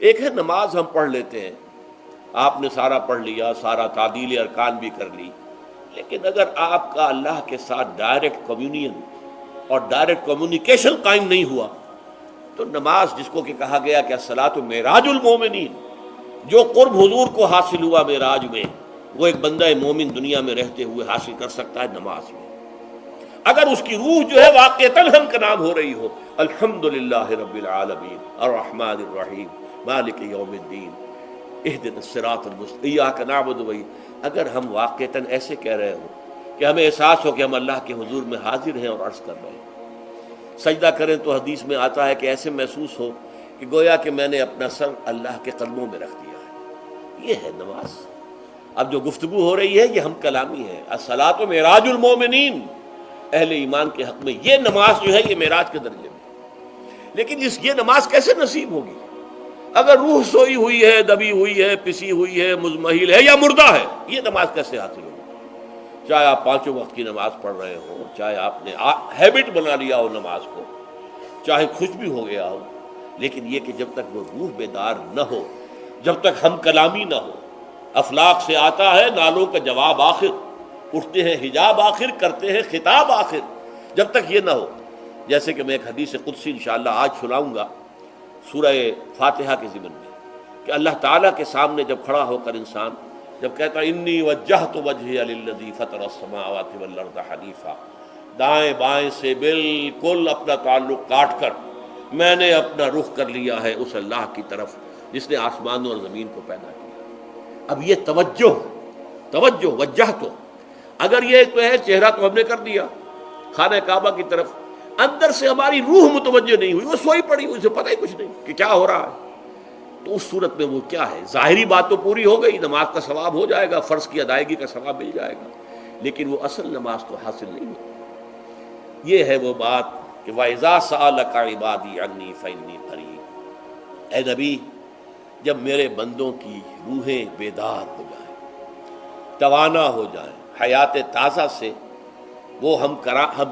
ایک ہے نماز ہم پڑھ لیتے ہیں، آپ نے سارا پڑھ لیا، سارا تعدیل ارکان بھی کر لی، لیکن اگر آپ کا اللہ کے ساتھ ڈائریکٹ کمیونین اور ڈائریکٹ کمیونیکیشن قائم نہیں ہوا تو نماز، جس کو کہ کہا گیا کہ الصلاۃ معراج المومنین، جو قرب حضور کو حاصل ہوا معراج میں، وہ ایک بندہ مومن دنیا میں رہتے ہوئے حاصل کر سکتا ہے نماز میں، اگر اس کی روح جو ہے واقعتاً ہم کا نام ہو رہی ہو، الحمدللہ رب العالمین الرحمن الرحیم مالک یوم الدین اہدنا الصراط المستقیم ایاک نعبد و اگر ہم واقعتاً ایسے کہہ رہے ہوں کہ ہمیں احساس ہو کہ ہم اللہ کے حضور میں حاضر ہیں اور عرض کر رہے ہیں، سجدہ کریں تو حدیث میں آتا ہے کہ ایسے محسوس ہو کہ گویا کہ میں نے اپنا سر اللہ کے قدموں میں رکھ دیا ہے، یہ ہے نماز۔ اب جو گفتگو ہو رہی ہے یہ ہم کلامی ہے، الصلاۃ معراج المومنین، اہل ایمان کے حق میں یہ نماز جو ہے یہ معراج کے درجے میں، لیکن یہ نماز کیسے نصیب ہوگی اگر روح سوئی ہوئی ہے، دبی ہوئی ہے، پسی ہوئی ہے، مزمحل ہے یا مردہ ہے؟ یہ نماز کیسے حاصل ہوگی؟ چاہے آپ پانچوں وقت کی نماز پڑھ رہے ہوں، چاہے آپ نے ہیبٹ بنا لیا ہو نماز کو، چاہے خوش بھی ہو گیا ہو، لیکن یہ کہ جب تک وہ روح بیدار نہ ہو، جب تک ہم کلامی نہ ہو، افلاق سے آتا ہے نالوں کا جواب آخر، اٹھتے ہیں حجاب آخر، کرتے ہیں خطاب آخر، جب تک یہ نہ ہو، جیسے کہ میں ایک حدیث قدسی انشاءاللہ آج سناؤں گا سورہ فاتحہ کے ضمن میں، کہ اللہ تعالیٰ کے سامنے جب کھڑا ہو کر انسان جب کہتا ہے انی وجہت وجہی للذی فطر السماوات والارض حنیفا، دائیں بائیں سے بالکل اپنا تعلق کاٹ کر میں نے اپنا رخ کر لیا ہے اس اللہ کی طرف جس نے آسمانوں اور زمین کو پیدا کیا۔ اب یہ توجہ وجہ تو اگر یہ تو ہے چہرہ تو ہم نے کر دیا خانہ کعبہ کی طرف، اندر سے ہماری روح متوجہ نہیں ہوئی، وہ سوئی پڑی ہوئی، اسے پتہ ہی کچھ نہیں کہ کیا ہو رہا ہے، تو اس صورت میں وہ کیا ہے؟ ظاہری بات تو پوری ہو گئی، نماز کا ثواب ہو جائے گا، فرض کی ادائیگی کا ثواب مل جائے گا، لیکن وہ اصل نماز تو حاصل نہیں ہوئی۔ یہ ہے وہ بات کہ وَإِذَا سَأَلَكَ عِبَادِي عَنِّي فَإِنِّي قَرِيبٌ، اے نبی جب میرے بندوں کی روحیں بیدار ہو جائیں، توانا ہو جائیں، حیات تازہ سے وہ ہم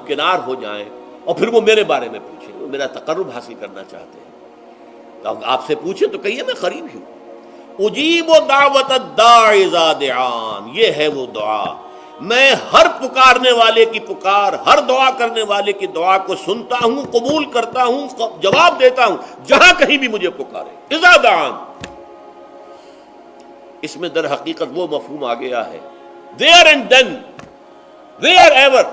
کنار ہو جائیں، اور پھر وہ میرے بارے میں پوچھیں، وہ میرا تقرب حاصل کرنا چاہتے ہیں، تو آپ سے پوچھیں تو کہیے میں قریب ہی ہوں، اجیب دعوت الداع اذا دعان، یہ ہے وہ دعا، میں ہر پکارنے والے کی پکار، ہر دعا کرنے والے کی دعا کو سنتا ہوں، قبول کرتا ہوں، جواب دیتا ہوں جہاں کہیں بھی مجھے پکارے، اذا دعان۔ اس میں در حقیقت وہ مفہوم آ گیا ہے there and then wherever،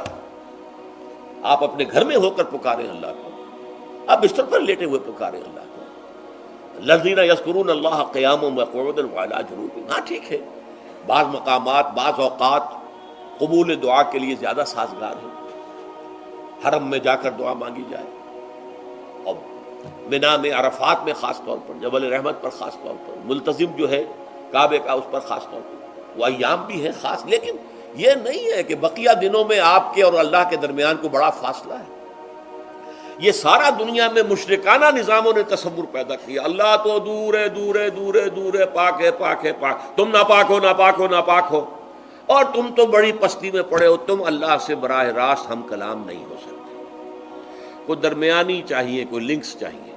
آپ اپنے گھر میں ہو کر پکاریں اللہ کو، آپ بستر پر لیٹے ہوئے پکاریں اللہ کو، الذین یذکرون اللہ قیاما وقعودا وعلی جنوبہم، ہاں ٹھیک ہے بعض مقامات بعض اوقات قبول دعا کے لیے زیادہ سازگار ہیں، حرم میں جا کر دعا مانگی جائے، اور منا میں عرفات میں خاص طور پر، جبل رحمت پر خاص طور پر، ملتزم جو ہے کعبے کا اس پر خاص طور پر، وہ ایام بھی ہیں خاص، لیکن یہ نہیں ہے کہ بقیہ دنوں میں آپ کے اور اللہ کے درمیان کو بڑا فاصلہ ہے۔ یہ سارا دنیا میں مشرکانہ نظاموں نے تصور پیدا کیا، اللہ تو دور ہے دور ہے دور ہے دور ہے، پاک ہے پاک ہے پاک، تم ناپاک ہو ناپاک ہو ناپاک ہو، اور تم تو بڑی پستی میں پڑے ہو، تم اللہ سے براہ راست ہم کلام نہیں ہو سکتے۔ کوئی درمیانی چاہیے، کوئی لنکس چاہیے،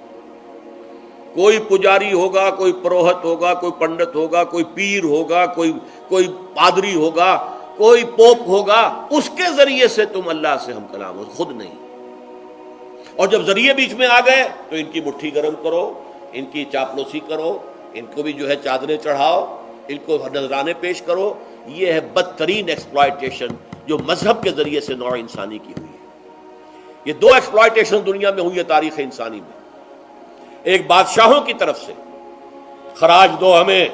کوئی پجاری ہوگا، کوئی پروہت ہوگا، کوئی پنڈت ہوگا، کوئی پیر ہوگا، کوئی پادری ہوگا، کوئی پوپ ہوگا، اس کے ذریعے سے تم اللہ سے ہم کلام ہو، خود نہیں۔ اور جب ذریعے بیچ میں آ گئے تو ان کی مٹھی گرم کرو، ان کی چاپلوسی کرو، ان کو بھی جو ہے چادریں چڑھاؤ، ان کو نذرانے پیش کرو، یہ ہے بدترین ایکسپلائٹیشن جو مذہب کے ذریعے سے نوع انسانی کی ہوئی ہے۔ یہ دو ایکسپلائٹیشن دنیا میں ہوئی ہے تاریخ انسانی میں، ایک بادشاہوں کی طرف سے خراج دو ہمیں،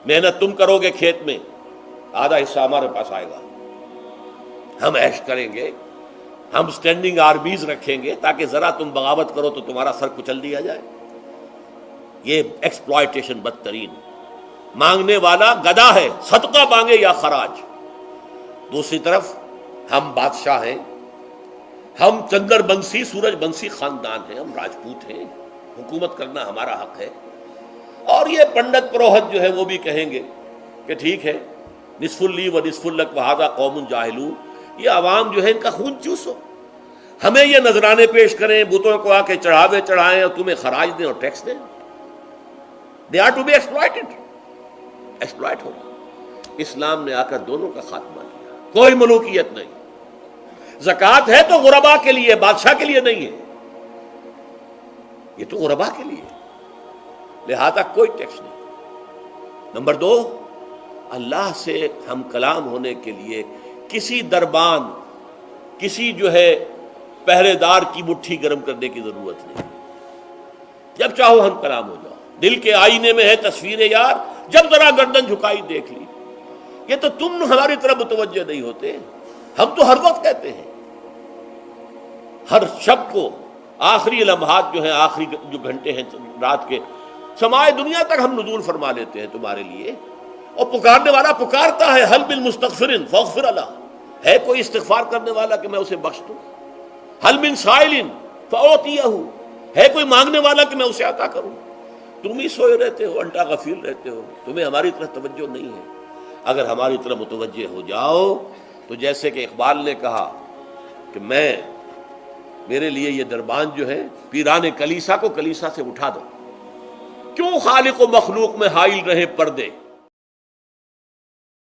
محنت تم کرو گے کھیت میں، آدھا حصہ ہمارے پاس آئے گا، ہم عیش کریں گے، ہم سٹینڈنگ آرمیز رکھیں گے تاکہ ذرا تم بغاوت کرو تو تمہارا سر کچل دیا جائے۔ یہ ایکسپلائٹیشن بدترین، مانگنے والا گدھا ہے، صدقہ مانگے یا خراج۔ دوسری طرف ہم بادشاہ ہیں، ہم چندر بنسی سورج بنسی خاندان ہیں، ہم راجپوت ہیں، حکومت کرنا ہمارا حق ہے، اور یہ پنڈت پروہت جو ہے وہ بھی کہیں گے کہ ٹھیک ہے نصف لی و نصف لک وہذا قوم جاہلون، یہ عوام جو ہے ان کا خون چوسو، ہمیں یہ نذرانے پیش کریں، بتوں کو آ کے چڑھاوے چڑھائیں اور تمہیں خراج دیں اور ٹیکس دیں۔ They are to be exploited, exploit ہوگا۔ اسلام نے آ کر دونوں کا خاتمہ کیا، کوئی ملوکیت نہیں۔ زکوٰۃ ہے تو غربا کے لیے، بادشاہ کے لیے نہیں ہے، یہ تو غربا کے لیے، لہذا کوئی ٹیکس نہیں۔ نمبر 2، اللہ سے ہم کلام ہونے کے لیے کسی دربان، کسی جو ہے پہرے دار کی مٹھی گرم کرنے کی ضرورت نہیں، جب چاہو ہم کلام ہو جاؤ۔ دل کے آئینے میں ہے تصویر یار، جب ذرا گردن جھکائی دیکھ لی۔ یہ تو تم ہماری طرف متوجہ نہیں ہوتے، ہم تو ہر وقت کہتے ہیں، ہر شب کو آخری لمحات جو ہیں، آخری جو گھنٹے ہیں رات کے، سمائے دنیا تک ہم نزول فرما لیتے ہیں تمہارے لیے، اور پکارنے والا پکارتا ہے، حل من مستغفر فاغفر له، ہے کوئی استغفار کرنے والا کہ میں اسے بخش دوں؟ حل من سائل فاعطیہ، ہے کوئی مانگنے والا کہ میں اسے عطا کروں؟ تم ہی سوئے رہتے ہو، انٹا غفیر رہتے ہو، تمہیں ہماری طرف توجہ نہیں ہے۔ اگر ہماری طرف متوجہ ہو جاؤ تو جیسے کہ اقبال نے کہا کہ میرے لیے یہ دربان جو ہے، پیران کلیسا کو کلیسا سے اٹھا دو، کیوں خالق و مخلوق میں حائل رہے پردے،